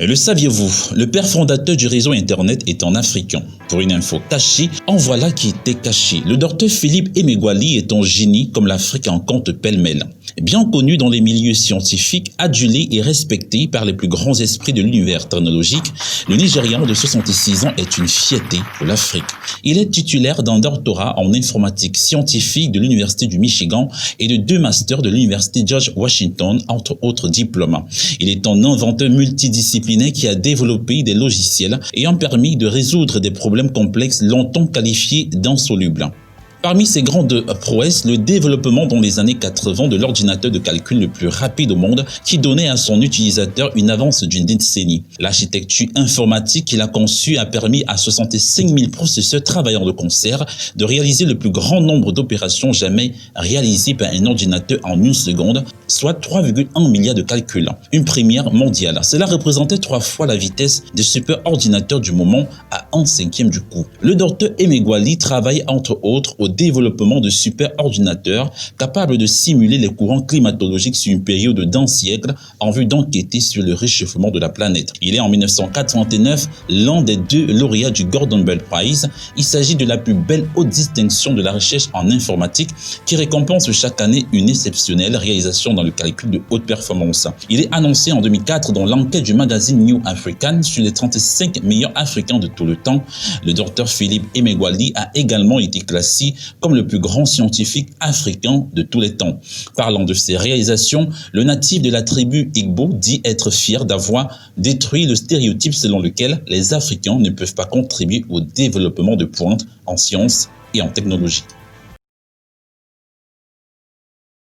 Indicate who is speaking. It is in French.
Speaker 1: Le saviez-vous? Le père fondateur du réseau Internet est un Africain. Pour une info cachée, en voilà qui était caché. Le docteur Philippe Emeagwali est un génie comme l'Afrique en compte pêle-mêle. Bien connu dans les milieux scientifiques, adulé et respecté par les plus grands esprits de l'univers technologique, le Nigérian de 66 ans est une fierté pour l'Afrique. Il est titulaire d'un doctorat en informatique scientifique de l'Université du Michigan et de 2 masters de l'Université George Washington, entre autres diplômes. Il est un inventeur multidisciplinaire qui a développé des logiciels ayant permis de résoudre des problèmes complexes longtemps qualifiés d'insolubles. Parmi ses grandes prouesses, le développement dans les années 80 de l'ordinateur de calcul le plus rapide au monde qui donnait à son utilisateur une avance d'une décennie. L'architecture informatique qu'il a conçue a permis à 65 000 processeurs travaillant de concert de réaliser le plus grand nombre d'opérations jamais réalisées par un ordinateur en une seconde, soit 3,1 milliards de calculs. Une première mondiale. Cela représentait 3 fois la vitesse des superordinateurs du moment à 1/5 du coût. Le docteur Emeagwali travaille entre autres au développement de superordinateurs capables de simuler les courants climatologiques sur une période d'un siècle en vue d'enquêter sur le réchauffement de la planète. Il est en 1989 l'un des 2 lauréats du Gordon Bell Prize. Il s'agit de la plus belle haute distinction de la recherche en informatique qui récompense chaque année une exceptionnelle réalisation dans le calcul de haute performance. Il est annoncé en 2004 dans l'enquête du magazine New African sur les 35 meilleurs Africains de tout le temps. Le docteur Philippe Emeagwali a également été classé comme le plus grand scientifique africain de tous les temps. Parlant de ses réalisations, le natif de la tribu Igbo dit être fier d'avoir détruit le stéréotype selon lequel les Africains ne peuvent pas contribuer au développement de pointe en sciences et en technologie.